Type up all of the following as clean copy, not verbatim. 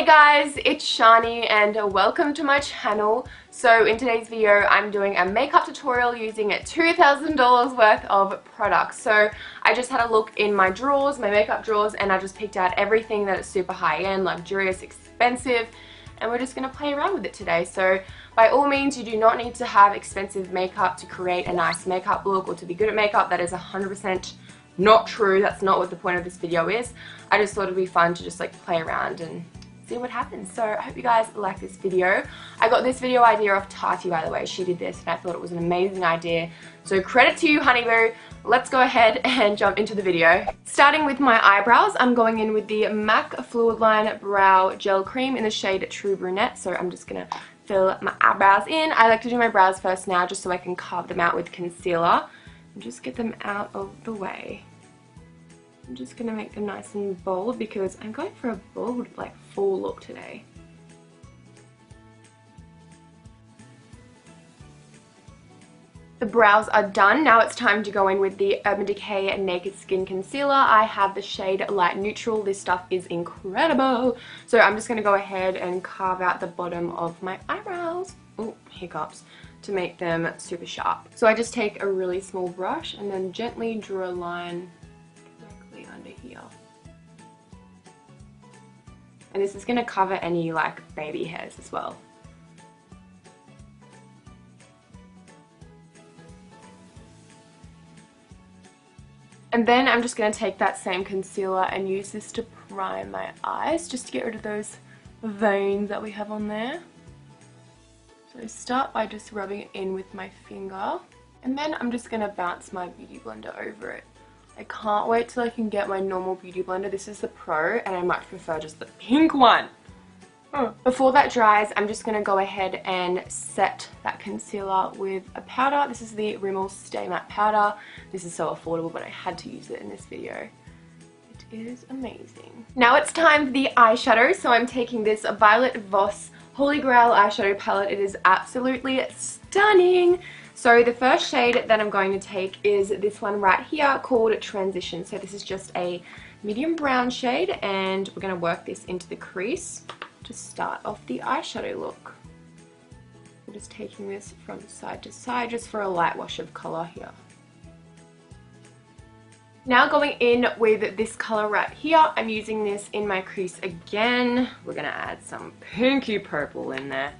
Hey guys, it's Shani and welcome to my channel. So in today's video I'm doing a makeup tutorial using $2,000 worth of products. So I just had a look in my drawers, my makeup drawers, and I just picked out everything that is super high-end, luxurious, expensive, and we're just going to play around with it today. So by all means, you do not need to have expensive makeup to create a nice makeup look or to be good at makeup. That is 100% not true. That's not what the point of this video is. I just thought it'd be fun to just like play around and see what happens. So I hope you guys like this video. I got this video idea off Tati, by the way. She did this and I thought it was an amazing idea. So credit to you, Honeyboo. Let's go ahead and jump into the video. Starting with my eyebrows, I'm going in with the MAC Fluid Line Brow Gel Cream in the shade True Brunette. So I'm just gonna fill my eyebrows in. I like to do my brows first now just so I can carve them out with concealer and just get them out of the way. I'm just going to make them nice and bold because I'm going for a bold, like, full look today. The brows are done. Now it's time to go in with the Urban Decay Naked Skin Concealer. I have the shade Light Neutral. This stuff is incredible. So I'm just going to go ahead and carve out the bottom of my eyebrows. Oh, hiccups. To make them super sharp. So I just take a really small brush and then gently draw a line under here, and this is going to cover any like baby hairs as well. And then I'm just going to take that same concealer and use this to prime my eyes just to get rid of those veins that we have on there. So start by just rubbing it in with my finger, and then I'm just going to bounce my beauty blender over it. I can't wait till I can get my normal beauty blender. This is the Pro and I much prefer just the pink one. Before that dries, I'm just going to go ahead and set that concealer with a powder. This is the Rimmel Stay Matte Powder. This is so affordable, but I had to use it in this video. It is amazing. Now it's time for the eyeshadow. So I'm taking this Violet Voss Holy Grail eyeshadow palette. It is absolutely stunning. So the first shade that I'm going to take is this one right here called Transition. So this is just a medium brown shade and we're going to work this into the crease to start off the eyeshadow look. I'm just taking this from side to side just for a light wash of colour here. Now going in with this colour right here, I'm using this in my crease again. We're going to add some pinky purple in there.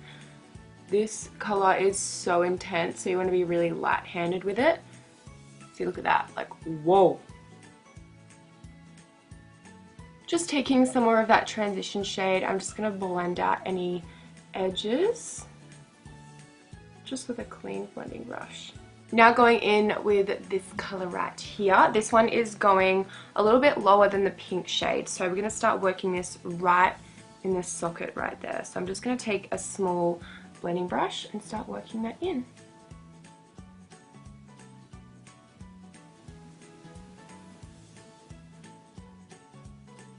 This colour is so intense, so you want to be really light-handed with it. See, look at that, like, whoa. Just taking some more of that transition shade, I'm just going to blend out any edges, just with a clean blending brush. Now going in with this colour right here. This one is going a little bit lower than the pink shade, so we're going to start working this right in this socket right there. So I'm just going to take a small blending brush and start working that in.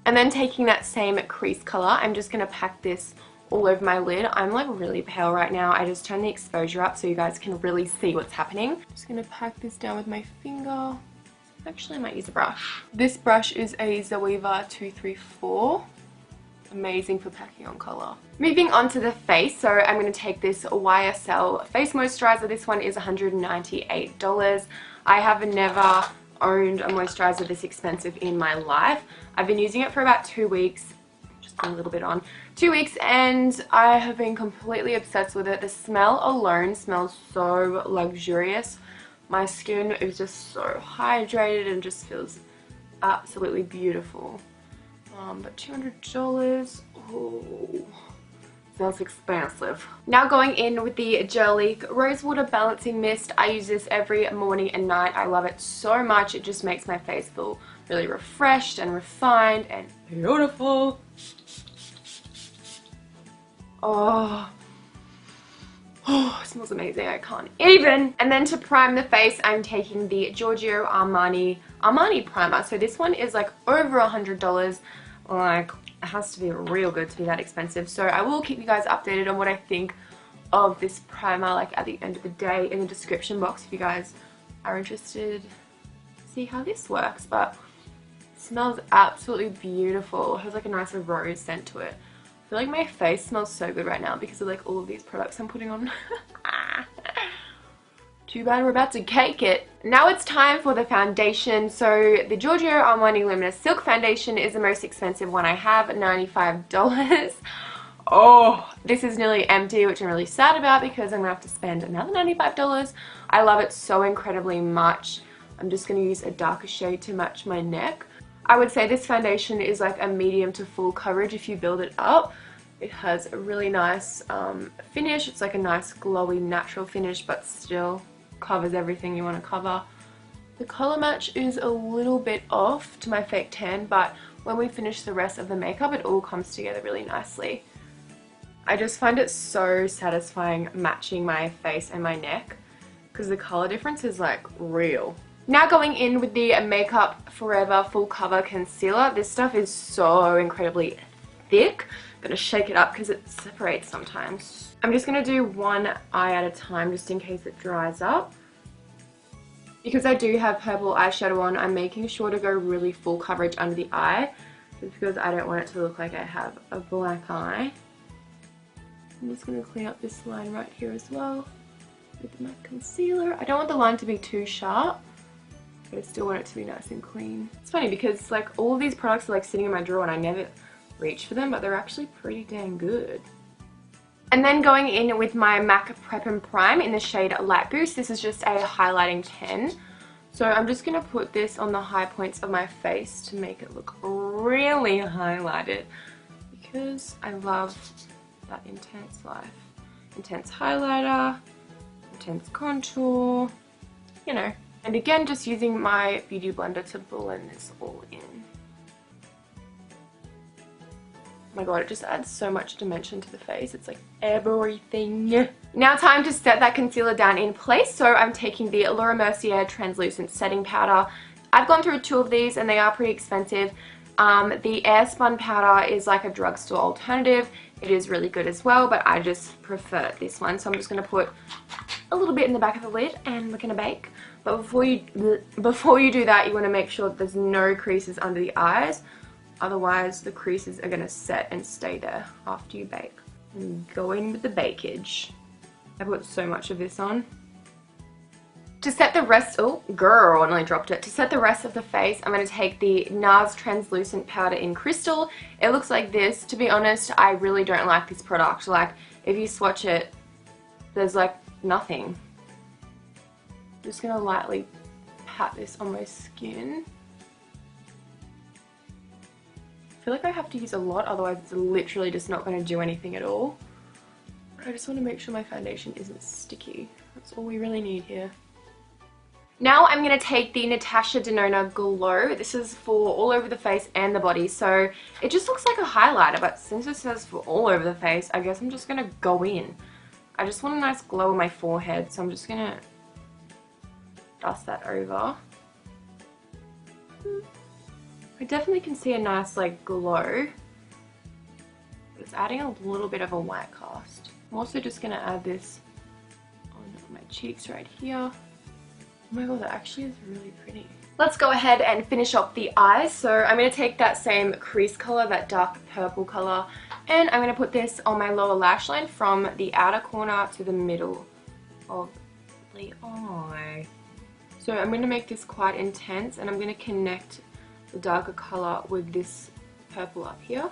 And then taking that same crease color, I'm just going to pack this all over my lid. I'm like really pale right now. I just turned the exposure up so you guys can really see what's happening. Just going to pack this down with my finger. Actually, I might use a brush. This brush is a Zoeva 234. Amazing for packing on colour. Moving on to the face, so I'm going to take this YSL face moisturizer. This one is $198. I have never owned a moisturizer this expensive in my life. I've been using it for about 2 weeks, just a little bit on 2 weeks, and I have been completely obsessed with it. The smell alone smells so luxurious. My skin is just so hydrated and just feels absolutely beautiful. But $200, oh, smells expensive. Now going in with the Jurlique Rosewater Balancing Mist. I use this every morning and night. I love it so much. It just makes my face feel really refreshed and refined and beautiful. Oh, it smells amazing. I can't even. And then to prime the face, I'm taking the Giorgio Armani primer. So this one is like over $100. Like, it has to be real good to be that expensive. So I will keep you guys updated on what I think of this primer like at the end of the day in the description box if you guys are interested to see how this works. But it smells absolutely beautiful. It has like a nice rose scent to it. I feel like my face smells so good right now because of like all of these products I'm putting on. Too bad we're about to cake it. Now it's time for the foundation. So the Giorgio Armani Luminous Silk Foundation is the most expensive one I have, $95. Oh, this is nearly empty, which I'm really sad about because I'm gonna have to spend another $95. I love it so incredibly much. I'm just gonna use a darker shade to match my neck. I would say this foundation is like a medium to full coverage if you build it up. It has a really nice finish. It's like a nice glowy natural finish, but still covers everything you want to cover. The color match is a little bit off to my fake tan, but when we finish the rest of the makeup, it all comes together really nicely. I just find it so satisfying matching my face and my neck because the color difference is like real. Now going in with the Makeup Forever Full Cover Concealer. This stuff is so incredibly thick. I'm gonna shake it up because it separates sometimes. I'm just gonna do one eye at a time just in case it dries up. Because I do have purple eyeshadow on, I'm making sure to go really full coverage under the eye just because I don't want it to look like I have a black eye. I'm just gonna clean up this line right here as well with my concealer. I don't want the line to be too sharp, but I still want it to be nice and clean. It's funny because like all of these products are like sitting in my drawer and I never reach for them, but they're actually pretty dang good. And then going in with my MAC Prep and Prime in the shade Light Boost. This is just a highlighting 10. So I'm just going to put this on the high points of my face to make it look really highlighted because I love that intense life. Intense highlighter, intense contour, you know. And again, just using my Beauty Blender to blend this all in. Oh my god, it just adds so much dimension to the face. It's like everything. Now time to set that concealer down in place. So I'm taking the Laura Mercier Translucent Setting Powder. I've gone through 2 of these and they are pretty expensive. The Airspun powder is like a drugstore alternative. It is really good as well, but I just prefer this one. So I'm just going to put a little bit in the back of the lid and we're going to bake. But before you do that, you want to make sure that there's no creases under the eyes. Otherwise, the creases are going to set and stay there after you bake. And go in with the bakeage. I put so much of this on. To set the rest, oh girl, I nearly dropped it. To set the rest of the face, I'm going to take the NARS Translucent Powder in Crystal. It looks like this. To be honest, I really don't like this product. Like, if you swatch it, there's like nothing. I'm just going to lightly pat this on my skin. I feel like I have to use a lot, otherwise it's literally just not going to do anything at all. I just want to make sure my foundation isn't sticky. That's all we really need here. Now I'm going to take the Natasha Denona Glow. This is for all over the face and the body. So it just looks like a highlighter, but since it says for all over the face, I guess I'm just going to go in. I just want a nice glow on my forehead, so I'm just going to dust that over. I definitely can see a nice like glow. It's adding a little bit of a white cast. I'm also just going to add this on my cheeks right here. Oh my god, that actually is really pretty. Let's go ahead and finish off the eyes. So I'm going to take that same crease color, that dark purple color, and I'm going to put this on my lower lash line from the outer corner to the middle of the eye. So I'm going to make this quite intense and I'm going to connect the darker color with this purple up here.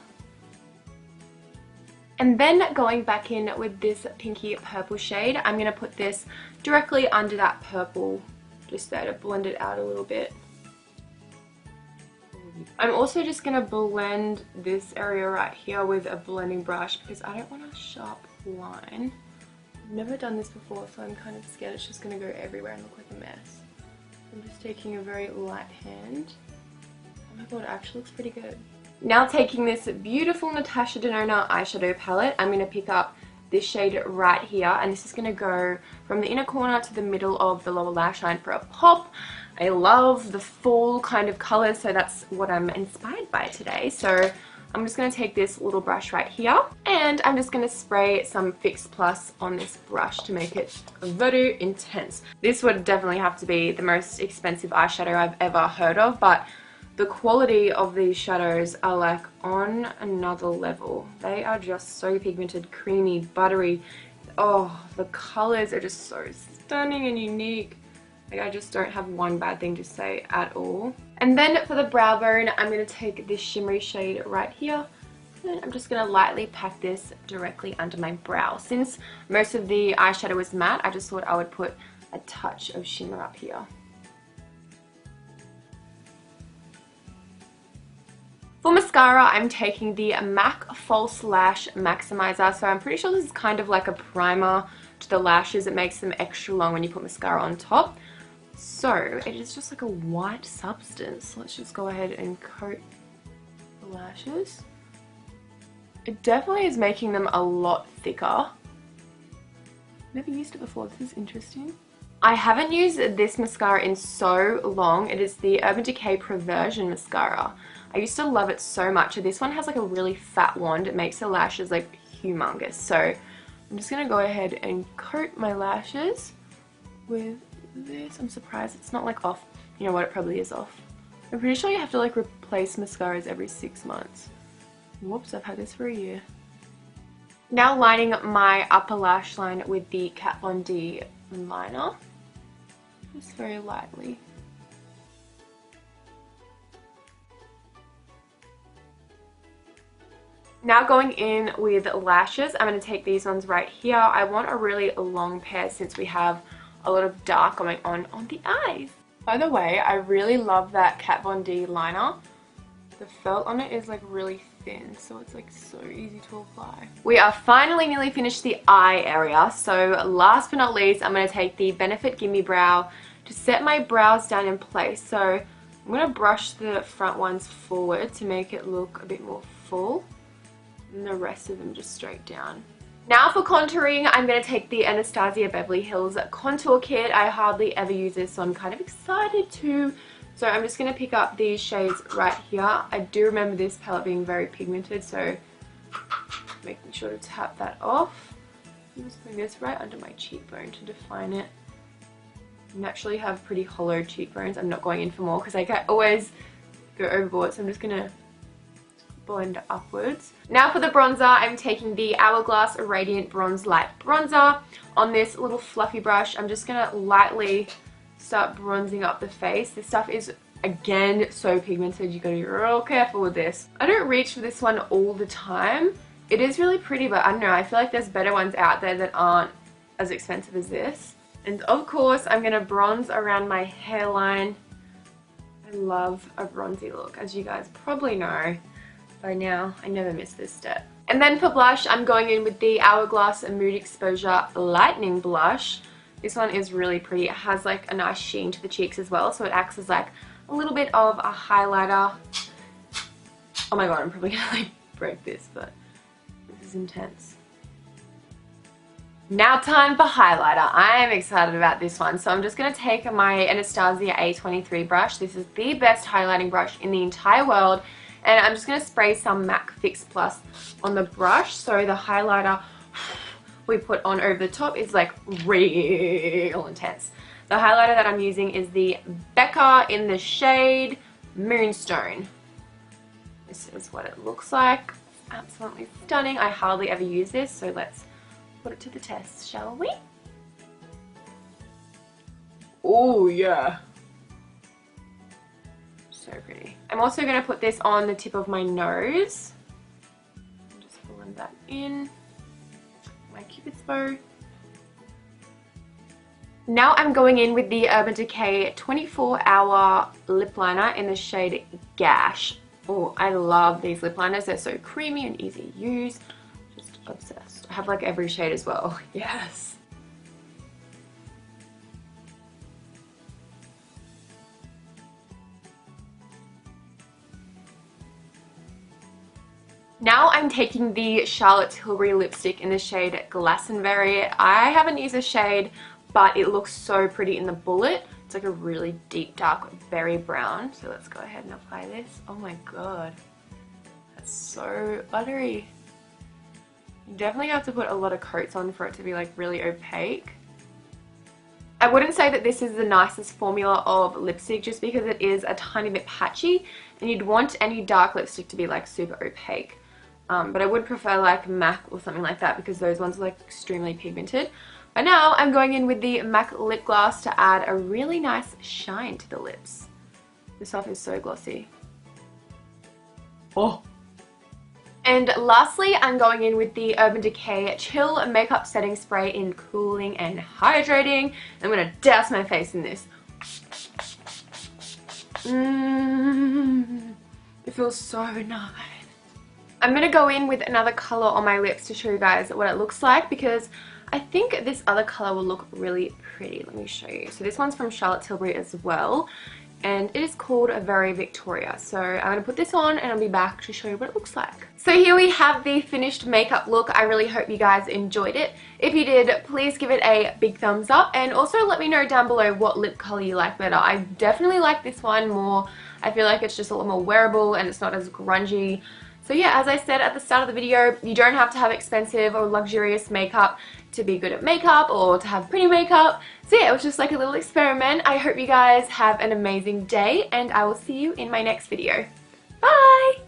And then going back in with this pinky purple shade, I'm going to put this directly under that purple, just there to blend it out a little bit. I'm also just going to blend this area right here with a blending brush because I don't want a sharp line. I've never done this before, so I'm kind of scared it's just going to go everywhere and look like a mess. I'm just taking a very light hand. Oh my god, it actually looks pretty good. Now taking this beautiful Natasha Denona eyeshadow palette, I'm going to pick up this shade right here, and this is going to go from the inner corner to the middle of the lower lash line for a pop. I love the fall kind of colors, so that's what I'm inspired by today. So I'm just going to take this little brush right here, and I'm just going to spray some Fix Plus on this brush to make it very intense. This would definitely have to be the most expensive eyeshadow I've ever heard of, but The quality of these shadows are like on another level. They are just so pigmented, creamy, buttery. Oh, the colors are just so stunning and unique. Like, I just don't have one bad thing to say at all. And then for the brow bone, I'm going to take this shimmery shade right here. And I'm just going to lightly pack this directly under my brow. Since most of the eyeshadow is matte, I just thought I would put a touch of shimmer up here. For mascara, I'm taking the MAC False Lash Maximizer. So I'm pretty sure this is kind of like a primer to the lashes. It makes them extra long when you put mascara on top. So it is just like a white substance. Let's just go ahead and coat the lashes. It definitely is making them a lot thicker. Never used it before. This is interesting. I haven't used this mascara in so long. It is the Urban Decay Perversion Mascara. I used to love it so much. This one has like a really fat wand. It makes the lashes like humongous. So I'm just going to go ahead and coat my lashes with this. I'm surprised it's not like off. You know what? It probably is off. I'm pretty sure you have to like replace mascaras every 6 months. Whoops, I've had this for a year. Now lining my upper lash line with the Kat Von D liner. Just very lightly. Now going in with lashes, I'm going to take these ones right here. I want a really long pair since we have a lot of dark going on the eyes. By the way, I really love that Kat Von D liner. The felt on it is like really thin, so it's like so easy to apply. We are finally nearly finished the eye area, so last but not least, I'm going to take the Benefit Gimme Brow to set my brows down in place. So I'm going to brush the front ones forward to make it look a bit more full, and the rest of them just straight down. Now for contouring, I'm going to take the Anastasia Beverly Hills Contour Kit. I hardly ever use this, so I'm kind of excited to. So I'm just going to pick up these shades right here. I do remember this palette being very pigmented, so making sure to tap that off. I'm just putting this right under my cheekbone to define it. I naturally have pretty hollow cheekbones. I'm not going in for more because I always go overboard, so I'm just going to blend upwards. Now for the bronzer, I'm taking the Hourglass Radiant Bronze Light Bronzer on this little fluffy brush. I'm just going to lightly start bronzing up the face. This stuff is, again, so pigmented. You gotta be real careful with this. I don't reach for this one all the time. It is really pretty, but I don't know, I feel like there's better ones out there that aren't as expensive as this. And of course, I'm gonna bronze around my hairline. I love a bronzy look, as you guys probably know by now. I never miss this step. And then for blush, I'm going in with the Hourglass Mood Exposure Lightning Blush. This one is really pretty. It has like a nice sheen to the cheeks as well, so it acts as like a little bit of a highlighter. Oh my god, I'm probably gonna like break this, but this is intense. Now time for highlighter. I am excited about this one. So I'm just going to take my Anastasia A23 brush. This is the best highlighting brush in the entire world. And I'm just going to spray some MAC Fix Plus on the brush. So the highlighter we put on over the top is like real intense. The highlighter that I'm using is the Becca in the shade Moonstone. This is what it looks like. Absolutely stunning. I hardly ever use this, so let's put it to the test, shall we? Oh yeah. So pretty. I'm also going to put this on the tip of my nose. Just blend that in. My Cupid's bow. Now I'm going in with the Urban Decay 24-Hour Lip Liner in the shade Gash. Oh, I love these lip liners. They're so creamy and easy to use. Just obsessed. I have like every shade as well. Yes. Now I'm taking the Charlotte Tilbury lipstick in the shade Glastonbury. I haven't used this shade, but it looks so pretty in the bullet. It's like a really deep, dark, berry brown. So let's go ahead and apply this. Oh my god. That's so buttery. You definitely have to put a lot of coats on for it to be like really opaque. I wouldn't say that this is the nicest formula of lipstick just because it is a tiny bit patchy and you'd want any dark lipstick to be like super opaque. But I would prefer like MAC or something like that because those ones are like extremely pigmented. But now I'm going in with the MAC lip gloss to add a really nice shine to the lips. This stuff is so glossy. Oh! And lastly, I'm going in with the Urban Decay Chill Makeup Setting Spray in Cooling and Hydrating. I'm going to douse my face in this. It feels so nice. I'm going to go in with another colour on my lips to show you guys what it looks like because I think this other colour will look really pretty. Let me show you. So this one's from Charlotte Tilbury as well. And it is called Very Victoria. So I'm going to put this on and I'll be back to show you what it looks like. So here we have the finished makeup look. I really hope you guys enjoyed it. If you did, please give it a big thumbs up and also let me know down below what lip color you like better. I definitely like this one more. I feel like it's just a lot more wearable and it's not as grungy. So yeah, as I said at the start of the video, you don't have to have expensive or luxurious makeup to be good at makeup or to have pretty makeup. So yeah, it was just like a little experiment. I hope you guys have an amazing day and I will see you in my next video. Bye!